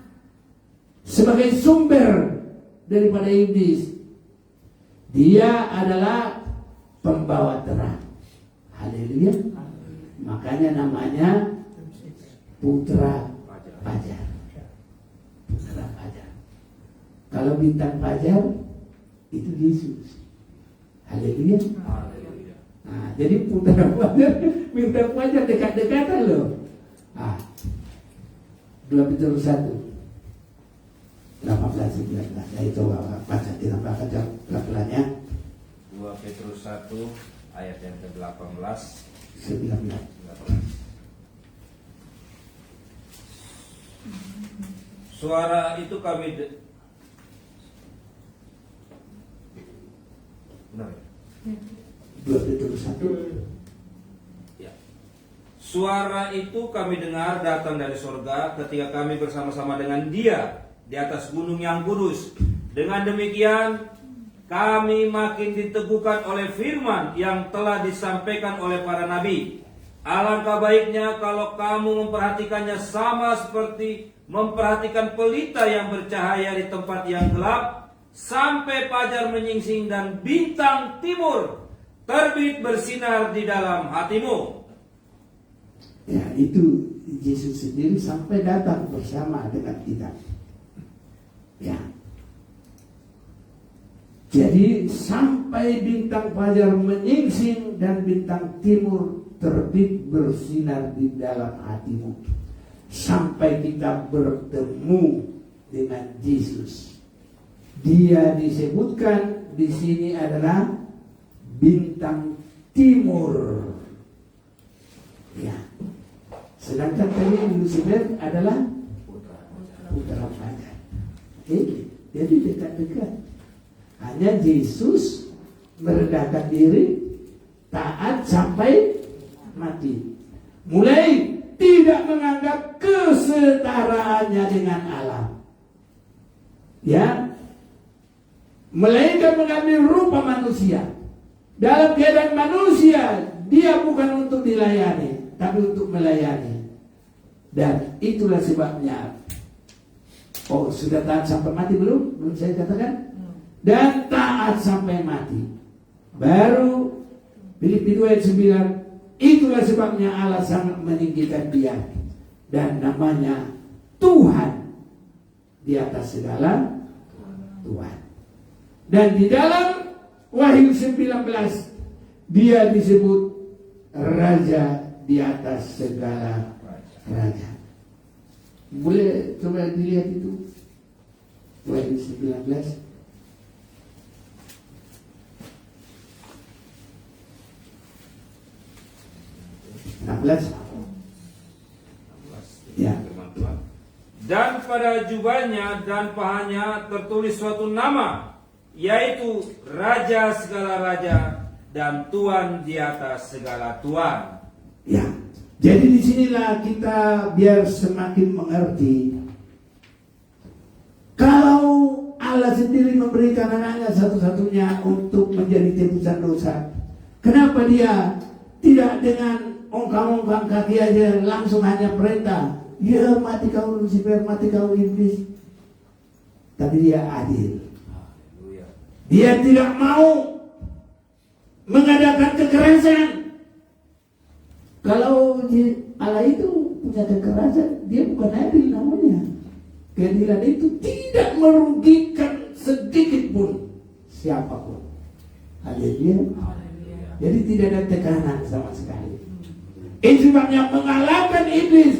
sebagai sumber daripada iblis. Dia adalah pembawa terang. Haleluya. Makanya namanya putra fajar. Putra fajar. Kalau bintang fajar itu Yesus. Haleluya. Nah, jadi putra fajar, bintang fajar dekat-dekatan loh. 2 Petrus 1 18-19. Nah, itu baca kita baca pelan-pelannya. 2 Petrus 1 ayat yang ke-18 19. 19. Suara itu kami benar ya? 21. Ya. Suara itu kami dengar datang dari surga ketika kami bersama-sama dengan Dia di atas gunung yang kudus. Dengan demikian kami makin diteguhkan oleh firman yang telah disampaikan oleh para nabi. Alangkah baiknya kalau kamu memperhatikannya sama seperti memperhatikan pelita yang bercahaya di tempat yang gelap, sampai fajar menyingsing dan bintang timur terbit bersinar di dalam hatimu. Ya, itu Yesus sendiri sampai datang bersama dengan kita. Ya. Jadi sampai bintang fajar menyingsing dan bintang timur terbit bersinar di dalam hatimu. Sampai kita bertemu dengan Yesus. Dia disebutkan di sini adalah bintang timur. Ya. Sedangkan tadi Lucifer adalah putra fajar. Jadi dekat-dekat. Hanya Yesus merendahkan diri, taat sampai mati. Mulai tidak menganggap kesetaraannya dengan Allah. Ya. Melainkan mengambil rupa manusia. Dalam keadaan manusia, dia bukan untuk dilayani, tapi untuk melayani. Dan itulah sebabnya. Oh, sudah taat sampai mati belum? Belum saya katakan? Dan taat sampai mati. Baru Filipi 2 ayat 9. Itulah sebabnya Allah sangat meninggikan dia dan namanya Tuhan di atas segala Tuhan. Dan di dalam Wahyu 19 dia disebut Raja di atas segala raja. Boleh coba dilihat itu Wahyu 19. Ya. Dan pada jubahnya dan pahanya tertulis suatu nama, yaitu Raja segala raja dan Tuhan di atas segala tuan. Ya. Jadi disinilah kita biar semakin mengerti. Kalau Allah sendiri memberikan anaknya satu-satunya untuk menjadi tebusan dosa, kenapa dia tidak dengan ongkang-ongkang kaki aja langsung hanya perintah, ya mati kau Lucifer, mati kau iblis. Tapi dia adil. Dia tidak mau mengadakan kekerasan. Kalau Allah itu punya kekerasan, dia bukan adil namanya. Keadilan itu tidak merugikan sedikit pun siapapun. Haleluya. Jadi tidak ada tekanan sama sekali. Itu sebabnya mengalahkan iblis.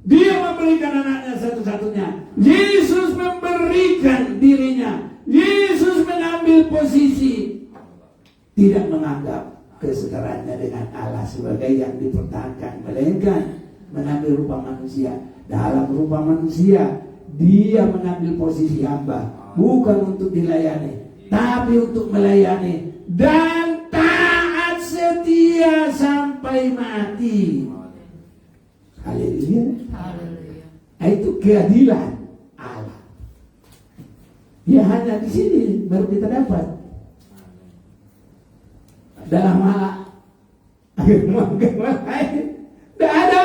Dia memberikan anaknya satu-satunya. Yesus memberikan dirinya. Yesus mengambil posisi. Tidak menganggap kesetaraannya dengan Allah sebagai yang dipertahankan, melainkan mengambil rupa manusia. Dalam rupa manusia dia mengambil posisi hamba, bukan untuk dilayani, tapi untuk melayani dan taat setia sampai mati. Haleluya. Itu keadilan Allah. Ya hanya di sini baru kita dapat. Dalam agama lain tidak ada.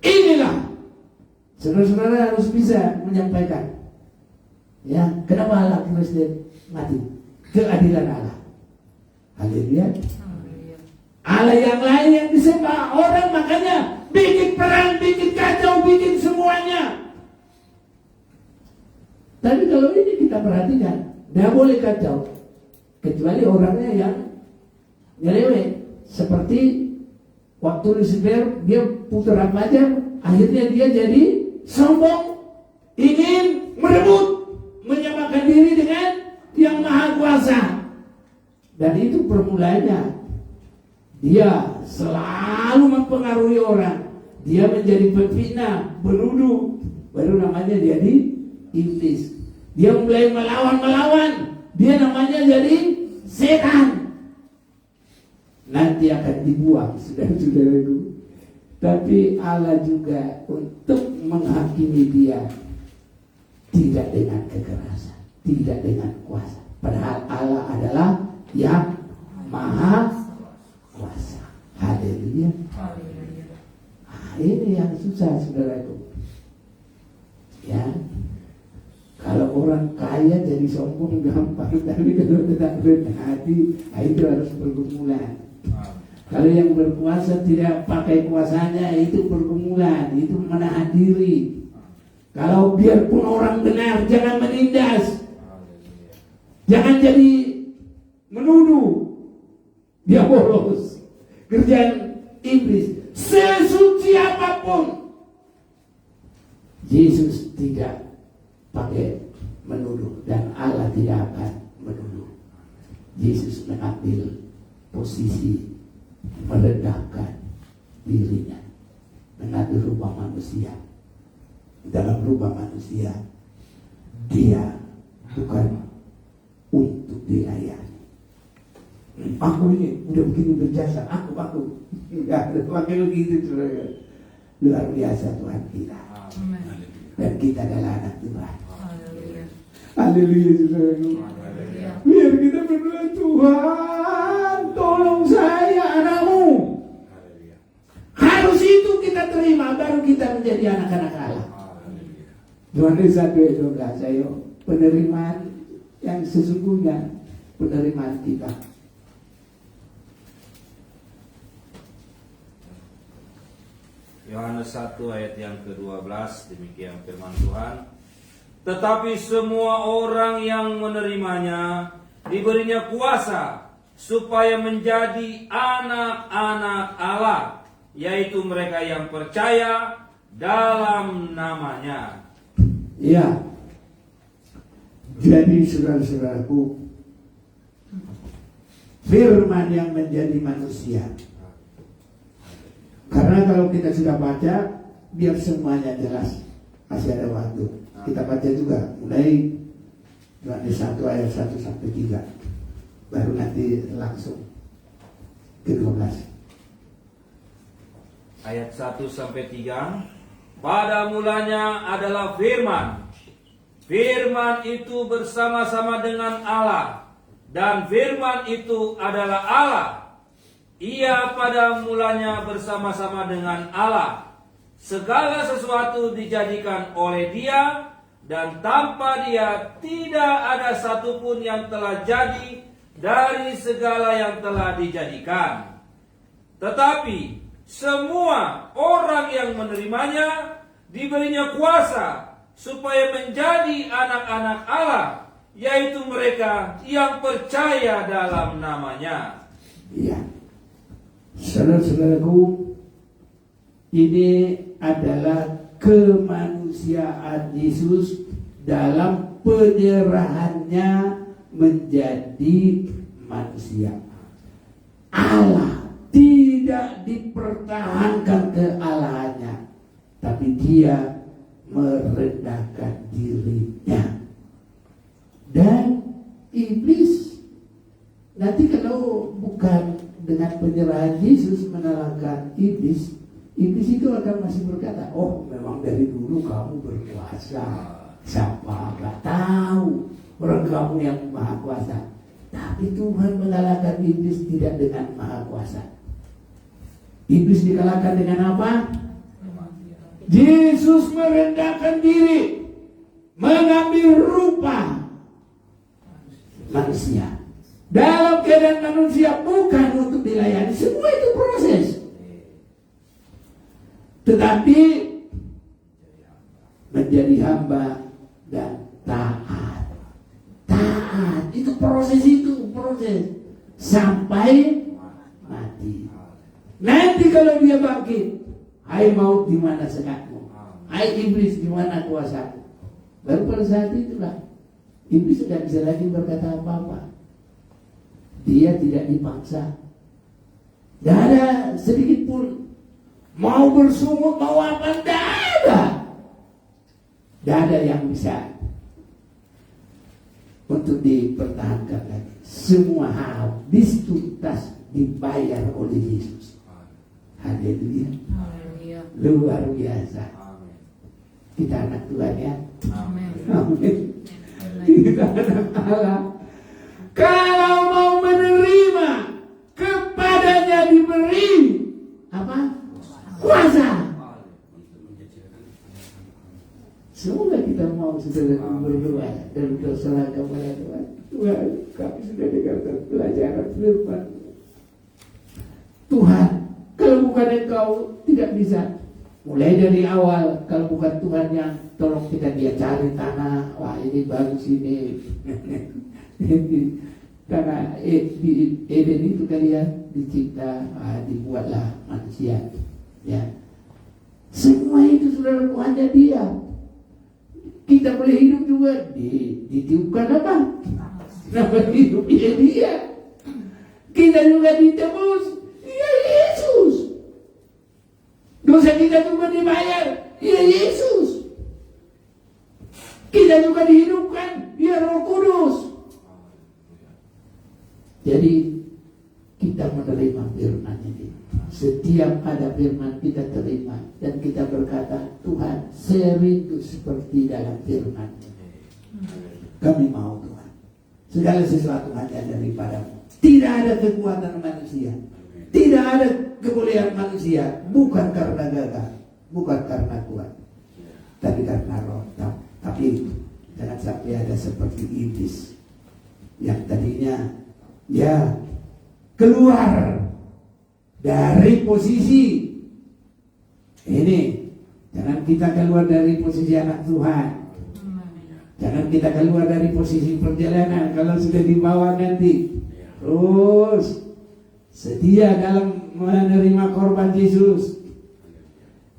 Inilah saudara-saudara harus bisa menyampaikan. Ya, kenapa Allah Kristen mati? Keadilan Allah. Haleluya. Allah yang lain yang disembah orang makanya bikin perang, bikin kacau, bikin semuanya. Tapi kalau ini kita perhatikan, tidak boleh kacau. Kecuali orangnya yang nyeleweng. Seperti waktu Lucifer dia putra fajar, akhirnya dia jadi sombong, ingin merebut, menyamakan diri dengan yang maha kuasa. Dan itu permulanya. Dia selalu mempengaruhi orang. Dia menjadi pemfitnah, penuduh. Baru namanya jadi iblis. Dia mulai melawan. Dia namanya jadi setan. Nanti akan dibuang, saudara-saudaraku. Tapi Allah juga untuk menghakimi dia tidak dengan kekerasan, tidak dengan kuasa. Padahal Allah adalah yang maha kuasa. Haleluya. Ini yang susah, saudaraku. Ya, kalau orang kaya jadi sombong gampang, tapi kalau tidak rendah hati, itu harus pergumulan. Kalau yang berkuasa tidak pakai kuasanya, itu pergumulan, itu menahan diri. Kalau biarpun orang benar, jangan menindas, jangan jadi menuduh. Dia bolos. Kerjaan iblis, sesuci apapun, Yesus tidak pakai menuduh, dan Allah tidak akan menuduh. Yesus mengambil posisi merendahkan dirinya, mengambil rupa manusia. Dalam rupa manusia, dia bukan untuk dilayani. Aku ini udah begini berjasa, aku enggak ada pakai begitu, saudara. Luar biasa Tuhan kita. Dan kita adalah anak Tuhan. Haleluya, saudara. Biar kita berdoa, Tuhan, tolong saya anakmu. Harus itu kita terima, baru kita menjadi anak-anak Allah. Yohanes 1:12, ayo penerimaan yang sesungguhnya, penerimaan kita. Yohanes 1 ayat yang ke-12, demikian firman Tuhan. Tetapi semua orang yang menerimanya diberinya kuasa supaya menjadi anak-anak Allah, yaitu mereka yang percaya dalam namanya. Ya. Jadi saudara-saudaraku, firman yang menjadi manusia. Karena kalau kita sudah baca, biar semuanya jelas, masih ada waktu. Kita baca juga mulai Yohanes 1 ayat 1 sampai 3. Baru nanti langsung ke 12. Ayat 1 sampai 3. Pada mulanya adalah firman. Firman itu bersama-sama dengan Allah, dan firman itu adalah Allah. Ia pada mulanya bersama-sama dengan Allah. Segala sesuatu dijadikan oleh Dia, dan tanpa Dia tidak ada satupun yang telah jadi dari segala yang telah dijadikan. Tetapi semua orang yang menerimanya diberinya kuasa supaya menjadi anak-anak Allah, yaitu mereka yang percaya dalam namanya. Iya. Saudara-saudaraku, ini adalah kemanusiaan Yesus dalam penyerahannya menjadi manusia. Allah tidak dipertahankan kealahannya, tapi Dia merendahkan dirinya. Dan iblis nanti kalau bukan dengan penyerahan Yesus mengalahkan iblis, iblis itu akan masih berkata, oh memang dari dulu kamu berkuasa. Siapa gak tahu orang kamu yang maha kuasa. Tapi Tuhan mengalahkan iblis tidak dengan maha kuasa. Iblis dikalahkan dengan apa? Yesus merendahkan diri, mengambil rupa manusia. Dalam keadaan manusia, bukan untuk dilayani. Semua itu proses. Tetapi menjadi hamba dan taat. Taat, itu proses sampai mati. Nanti kalau dia bangkit, hai maut di mana sengatmu? Hai iblis di mana kuasamu? Baru pada saat itulah iblis tidak bisa lagi berkata apa-apa. Dia tidak dipaksa. Tidak ada sedikit pun mau bersungut, mau apa, tidak ada. Tidak ada yang bisa untuk dipertahankan lagi. Semua hal dituntas, dibayar oleh Yesus. Haleluya. Haleluya. Luar biasa. Amin. Kita anak Tuhan ya. Amin. Amin. Kita anak Allah. Kalau mau menerima, kepadanya diberi apa? Kuasa. Semoga kita mau saudara berdoa dan berserah kepada Tuhan. Tuhan, kami sudah dengarkan pelajaran firman. Tuhan, kalau bukan Engkau tidak bisa. Mulai dari awal, kalau bukan Tuhan yang tolong kita, dia cari tanah. Wah, ini bagus ini. Karena di Eden itu kali ya dicipta, dibuatlah manusia. Ya, semua itu saudara Tuhannya dia. Kita boleh hidup juga ditiupkan apa? Nama hidup dia. Kita juga ditebus, ya Yesus. Dosa kita juga dibayar, ya Yesus. Kita juga dihidupkan, ya Roh Kudus. Jadi kita menerima firman ini. Setiap ada firman kita terima dan kita berkata, Tuhan, saya rindu seperti dalam firman. Kami mau Tuhan. Segala sesuatu hanya daripadamu. Tidak ada kekuatan manusia. Tidak ada kebolehan manusia. Bukan karena gagah, bukan karena kuat, tapi karena roh. Tapi jangan sampai ada seperti iblis yang tadinya ya keluar dari posisi ini. Jangan kita keluar dari posisi anak Tuhan. Jangan kita keluar dari posisi perjalanan. Kalau sudah dibawa nanti terus setia dalam menerima korban Yesus,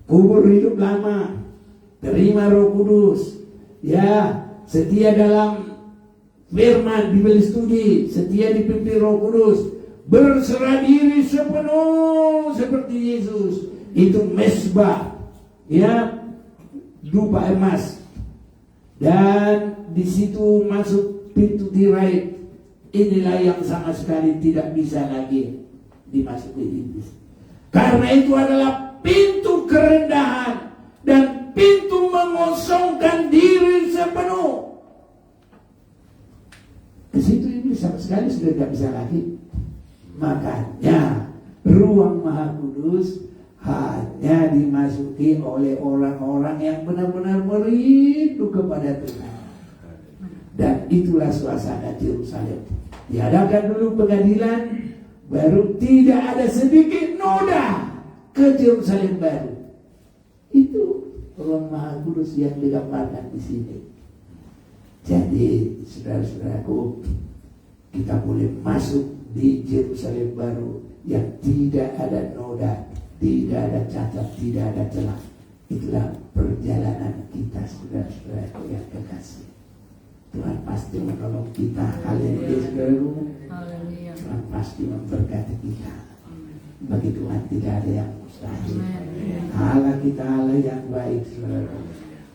kubur hidup lama, terima Roh Kudus, ya, setia dalam firman, Bible studi, setia dipimpin Roh Kudus, berserah diri sepenuh seperti Yesus. Itu mesbah, ya, dupa emas, dan di situ masuk pintu tirai. Inilah yang sama sekali tidak bisa lagi dimasuki iblis. Karena itu adalah pintu kerendahan dan pintu mengosongkan diri sepenuh. Ke situ iblis sama sekali sudah tidak bisa lagi. Makanya ruang Maha Kudus hanya dimasuki oleh orang-orang yang benar-benar merindu kepada Tuhan. Dan itulah suasana Yerusalem. Diadakan dulu pengadilan, baru tidak ada sedikit noda ke Yerusalem baru. Itu ruang Maha Kudus yang digambarkan di sini. Jadi saudara-saudaraku, kita boleh masuk di Yerusalem baru yang tidak ada noda, tidak ada cacat, tidak ada celah. Itulah perjalanan kita, saudara-saudaraku yang kekasih. Tuhan pasti menolong kita. Haleluya, saudaraku. Tuhan pasti memberkati kita. Bagi Tuhan tidak ada yang mustahil. Allah kita Allah yang baik, saudaraku.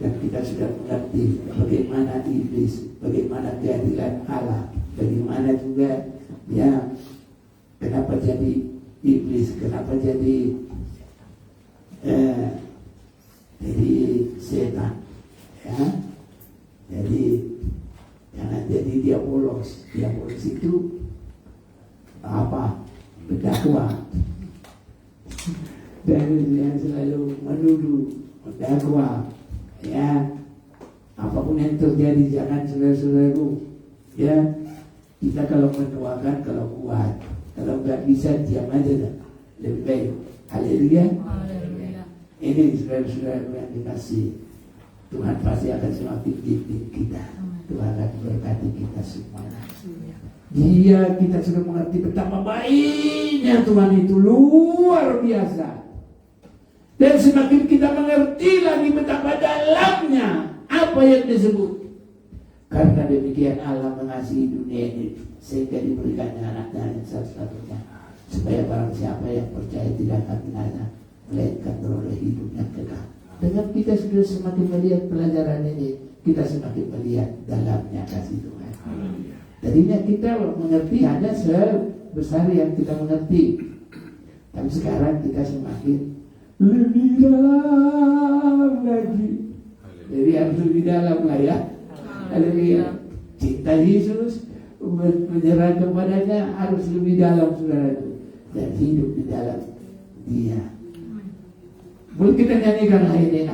Dan kita sudah mengerti bagaimana iblis, bagaimana keadilan Allah, bagaimana juga ya kenapa jadi iblis, kenapa jadi setan, ya. Jadi jangan jadi dia polos itu apa? Pendakwa. Dan yang selalu menuduh, mendakwa, ya. Apapun yang terjadi jangan saudara-saudaraku, ya. Kita kalau mendoakan, kalau kuat, kalau nggak bisa diam aja dah. Lebih baik. Haleluya. Ini saudara-saudaraku yang dikasih, Tuhan pasti akan semakin pimpin kita. Tuhan akan berkati kita semuanya. Dia kita sudah mengerti betapa baiknya Tuhan itu, luar biasa. Dan semakin kita mengerti lagi betapa dalamnya apa yang disebut Karena demikian Allah mengasihi dunia ini sehingga diberikannya anaknya yang satu-satunya, supaya barang siapa yang percaya tidak akan binasa, melainkan beroleh hidup yang kekal. Dengan kita sudah semakin melihat pelajaran ini, kita semakin melihat dalamnya kasih Tuhan. Tadinya kita mengerti hanya sebesar yang kita mengerti, tapi sekarang kita semakin lebih dalam lagi. Jadi harus lebih dalam lah ya. Haleluya. Cinta Yesus, menyerah kepadanya harus lebih dalam, saudara, dan hidup di dalam Dia. Boleh kita nyanyikan hari ini?